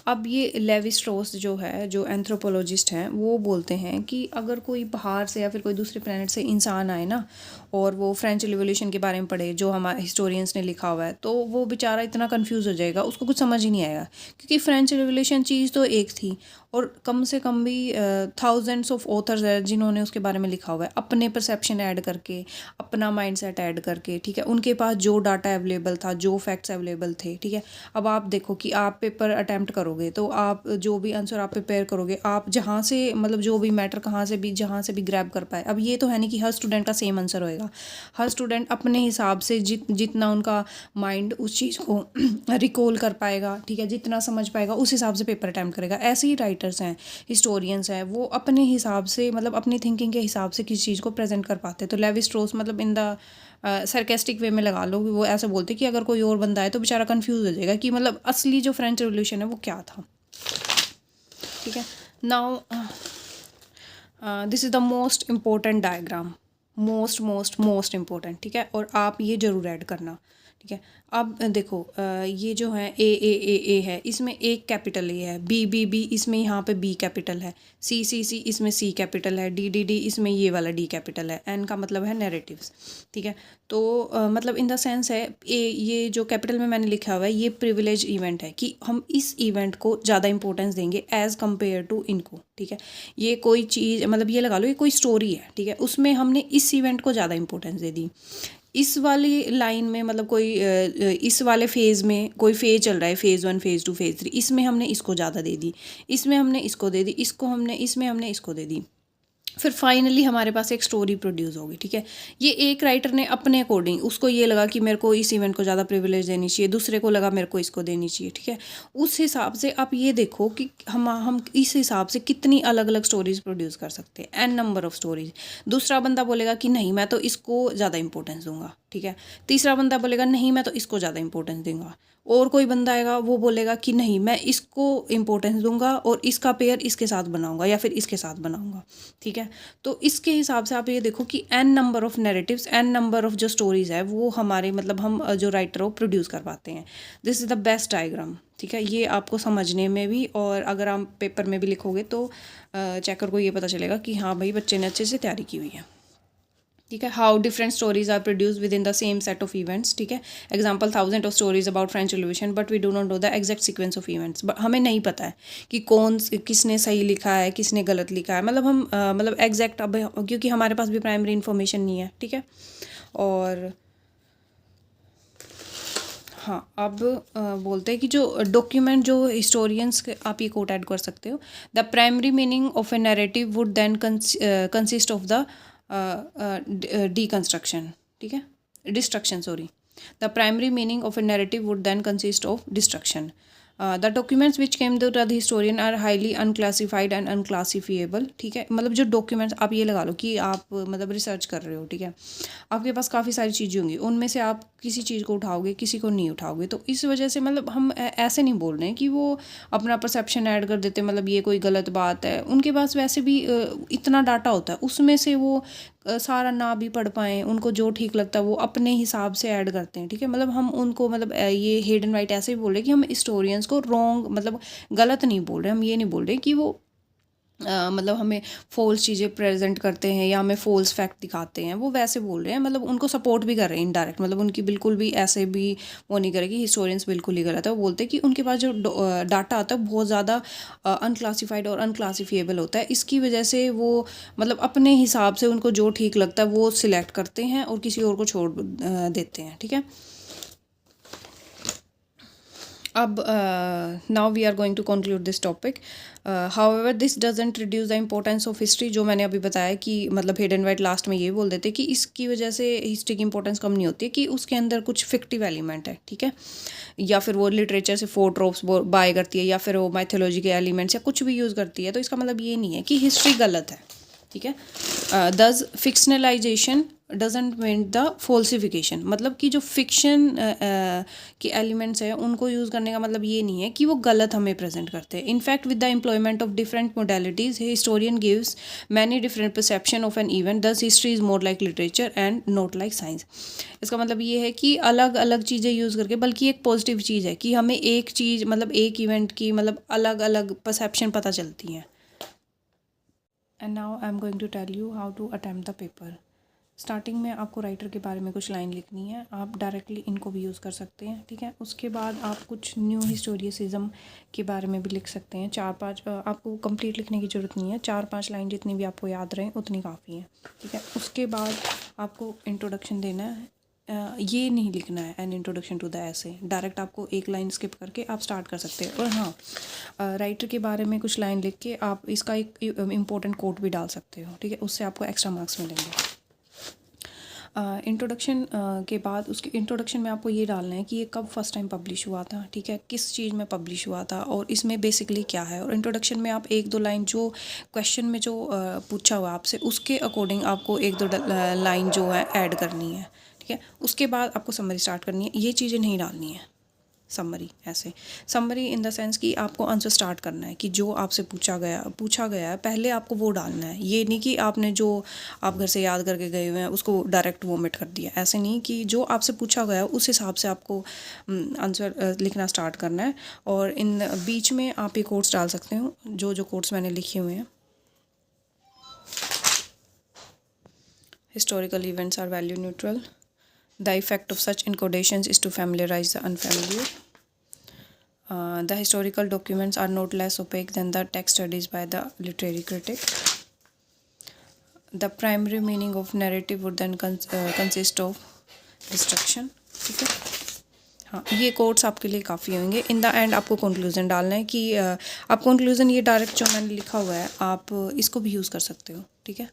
अब ये Levi Strauss जो है, जो एंथ्रोपोलॉजिस्ट हैं, वो बोलते हैं कि अगर कोई बाहर से या फिर कोई दूसरे प्लेनेट से इंसान आए ना और वो फ्रेंच रिवॉल्यूशन के बारे में पढ़े जो हमारे हिस्टोरियंस ने लिखा हुआ है, तो वो बेचारा इतना कंफ्यूज हो जाएगा, उसको कुछ समझ ही नहीं आएगा, क्योंकि फ्रेंच रिवॉल्यूशन चीज़ तो एक थी और कम से कम भी थाउजेंड्स ऑफ ऑथर्स है जिन्होंने उसके बारे में लिखा हुआ है, अपने परसेप्शन ऐड करके, अपना माइंडसेट ऐड करके, ठीक है, उनके पास जो डाटा अवेलेबल था, जो फैक्ट्स अवेलेबल थे, ठीक है। अब आप देखो कि आप पेपर अटैम्प्ट करोगे तो आप जो भी आंसर आप प्रिपेयर करोगे, आप जहाँ से मतलब जो भी मैटर कहाँ से भी जहाँ से भी ग्रैब कर पाए। अब ये तो है नहीं कि हर स्टूडेंट का सेम आंसर होएगा, हर स्टूडेंट अपने हिसाब से जितना उनका माइंड उस चीज़ को रिकॉल कर पाएगा, ठीक है, जितना समझ पाएगा उस हिसाब से पेपर अटैम्प्ट करेगा। ऐसे ही राइटर्स हैं, हिस्टोरियंस हैं, वो अपने हिसाब से मतलब अपनी थिंकिंग के हिसाब से किसी चीज़ को प्रेजेंट कर पाते हैं। तो लेवी स्ट्रॉस मतलब इन द सरकेस्टिक वे में लगा लो कि वो ऐसे बोलते कि अगर कोई और बंदा है तो बेचारा कंफ्यूज हो जाएगा कि मतलब असली जो फ्रेंच रिवॉल्यूशन है वो क्या था, ठीक है। Now this is the most important diagram, most important, ठीक है, और आप ये ज़रूर ऐड करना, ठीक है। अब देखो ये जो है ए है, इसमें एक कैपिटल ए है, बी इसमें यहाँ पे बी कैपिटल है, सी इसमें सी कैपिटल है, डी इसमें ये वाला डी कैपिटल है, एन का मतलब है नैरेटिव्स, ठीक है। तो मतलब इन द सेंस है ये जो कैपिटल में मैंने लिखा हुआ है ये प्रिविलेज इवेंट है कि हम इस इवेंट को ज़्यादा इंपॉर्टेंस देंगे एज़ कम्पेयर टू इनको, ठीक है। ये कोई चीज़ मतलब ये लगा लो ये कोई स्टोरी है, ठीक है, उसमें हमने इस इवेंट को ज़्यादा इंपॉर्टेंस दे दी। इस वाली लाइन में मतलब कोई इस वाले फेज़ में कोई फेज़ चल रहा है, फेज़ 1 फेज़ 2 फेज़ 3, इसमें हमने इसको ज़्यादा दे दी, इसमें हमने इसको दे दी, इसमें हमने इसको दे दी, फिर फाइनली हमारे पास एक स्टोरी प्रोड्यूस होगी, ठीक है। ये एक राइटर ने अपने अकॉर्डिंग, उसको ये लगा कि मेरे को इस इवेंट को ज़्यादा प्रिविलेज देनी चाहिए, दूसरे को लगा मेरे को इसको देनी चाहिए, ठीक है। उस हिसाब से आप ये देखो कि हम इस हिसाब से कितनी अलग अलग स्टोरीज प्रोड्यूस कर सकते हैं, एन नंबर ऑफ स्टोरीज। दूसरा बंदा बोलेगा कि नहीं मैं तो इसको ज़्यादा इंपॉर्टेंस दूंगा, ठीक है। तीसरा बंदा बोलेगा नहीं मैं तो इसको ज़्यादा इंपॉर्टेंस दूंगा, और कोई बंदा आएगा वो बोलेगा कि नहीं मैं इसको इंपॉर्टेंस दूंगा और इसका पेयर इसके साथ बनाऊंगा या फिर इसके साथ बनाऊंगा, ठीक है। तो इसके हिसाब से आप ये देखो कि n number of narratives, n number of जो स्टोरीज है वो हमारे मतलब हम जो राइटर हो प्रोड्यूस कर पाते हैं। This is the best diagram, ठीक है। ये आपको समझने में भी और अगर आप पेपर में भी लिखोगे तो चेकर को ये पता चलेगा कि हाँ भाई बच्चे ने अच्छे से तैयारी की हुई है, ठीक है। How different stories are produce within the same set of events, ठीक है। Example thousand of stories about French revolution but we do not know the exact sequence of events, but हमें नहीं पता है कि किसने सही लिखा है किसने गलत लिखा है, मतलब हम मतलब एग्जैक्ट अब क्योंकि हमारे पास भी प्राइमरी इन्फॉर्मेशन नहीं है, ठीक है। और हाँ अब बोलते हैं कि जो डॉक्यूमेंट जो हिस्टोरियंस आप ये कोट ऐड कर सकते हो, the primary meaning of a narrative would then consist of the deconstruction, ठीक है, destruction, sorry. The primary meaning of a narrative would then consist of destruction. The documents which came to the historian are highly unclassified and unclassifiable, ठीक है। मतलब जो documents आप ये लगा लो कि आप मतलब रिसर्च कर रहे हो, ठीक है, आपके पास काफ़ी सारी चीज़ें होंगी, उनमें से आप किसी चीज़ को उठाओगे किसी को नहीं उठाओगे, तो इस वजह से मतलब हम ऐसे नहीं बोल रहे हैं कि वो अपना परसेप्शन ऐड कर देते मतलब ये कोई गलत बात है, उनके पास वैसे भी इतना डाटा होता है, उसमें से वो सारा ना भी पढ़ पाएँ, उनको जो ठीक लगता है वो अपने हिसाब से ऐड करते हैं, ठीक है। मतलब हम उनको मतलब ये हेड एंड राइट ऐसे ही बोल रहे हैं कि हम हिस्टोरियंस को रॉन्ग मतलब गलत नहीं बोल रहे, हम ये नहीं बोल रहे कि वो मतलब हमें फॉल्स चीज़ें प्रेजेंट करते हैं या हमें फॉल्स फैक्ट दिखाते हैं, वो वैसे बोल रहे हैं, मतलब उनको सपोर्ट भी कर रहे हैं इनडायरेक्ट, मतलब उनकी बिल्कुल भी ऐसे भी वो नहीं करे कि हिस्टोरियंस बिल्कुल ही गलत है। वो बोलते हैं कि उनके पास जो डाटा आता है बहुत ज़्यादा अनक्लासिफाइड और अनक्लासिफिएबल होता है, इसकी वजह से वो मतलब अपने हिसाब से उनको जो ठीक लगता है वो सिलेक्ट करते हैं और किसी और को छोड़ देते हैं, ठीक है। अब now we are going to conclude this topic. However this doesn't reduce the importance of history, जो मैंने अभी बताया कि मतलब हेड एंड वाइट लास्ट में ये बोल देते कि इसकी वजह से हिस्ट्री की इंपॉर्टेंस कम नहीं होती है कि उसके अंदर कुछ फिक्टिव एलिमेंट है, ठीक है, या फिर वो लिटरेचर से फोर ट्रोप्स बाय करती है या फिर वो माइथोलॉजी के एलिमेंट्स या कुछ भी यूज़ करती है, तो इसका मतलब ये नहीं है कि हिस्ट्री गलत है, ठीक है। दस फिक्शनलाइजेशन डजेंट मीन द फॉल्सिफिकेशन, मतलब कि जो फिक्शन के एलिमेंट्स है उनको यूज़ करने का मतलब ये नहीं है कि वो गलत हमें प्रेजेंट करते हैं. In fact with the employment of different modalities historian gives many different perception of an event, thus history is more like literature and not like science. इसका मतलब ये है कि अलग अलग चीज़ें यूज़ करके, बल्कि एक पॉजिटिव चीज़ है कि हमें एक चीज़ मतलब एक इवेंट की मतलब अलग अलग परसेप्शन पता चलती हैं. And now I am going to tell you how to attempt the paper. Starting में आपको राइटर के बारे में कुछ लाइन लिखनी है, आप डायरेक्टली इनको भी यूज़ कर सकते हैं, ठीक है. उसके बाद आप कुछ न्यू हिस्टोरिसिज्म के बारे में भी लिख सकते हैं. 4-5 आपको कंप्लीट लिखने की ज़रूरत नहीं है, 4-5 लाइन जितनी भी आपको याद रहें उतनी काफ़ी है, ठीक है. उसके बाद आपको इंट्रोडक्शन देना है. ये नहीं लिखना है एन इंट्रोडक्शन टू द ऐसे, डायरेक्ट आपको एक लाइन स्किप करके आप स्टार्ट कर सकते हैं. और हाँ, राइटर के बारे में कुछ लाइन लिख के आप इसका एक इम्पोर्टेंट कोट भी डाल सकते हो, ठीक है. उससे आपको एक्स्ट्रा मार्क्स मिलेंगे. इंट्रोडक्शन के बाद उसके इंट्रोडक्शन में आपको ये डालना है कि ये कब फर्स्ट टाइम पब्लिश हुआ था, ठीक है, किस चीज़ में पब्लिश हुआ था और इसमें बेसिकली क्या है. और इंट्रोडक्शन में आप 1-2 लाइन जो क्वेश्चन में जो पूछा हुआ आपसे उसके अकॉर्डिंग आपको 1-2 लाइन जो है ऐड करनी है, ठीक है. उसके बाद आपको समरी स्टार्ट करनी है. ये चीज़ें नहीं डालनी है समरी. ऐसे समरी इन द सेंस कि आपको आंसर स्टार्ट करना है कि जो आपसे पूछा गया है पहले आपको वो डालना है. ये नहीं कि आपने जो आप घर से याद करके गए हुए हैं उसको डायरेक्ट वोमिट कर दिया. ऐसे नहीं, कि जो आपसे पूछा गया है उस हिसाब से आपको आंसर लिखना स्टार्ट करना है. और इन बीच में आप ये कोट्स डाल सकते हो, जो कोट्स मैंने लिखे हुए हैं. Historical events are value neutral. The effect of such encodations is to familiarize the unfamiliar. The historical documents are not less opaque than the text studies by the literary critic. The primary meaning of narrative would then consist of destruction. ठीक है. हाँ, ये quotes आपके लिए काफ़ी होंगे. In the end आपको conclusion डालना है कि आप कंक्लूजन ये डायरेक्ट जो मैंने लिखा हुआ है आप इसको भी यूज़ कर सकते हो, ठीक है.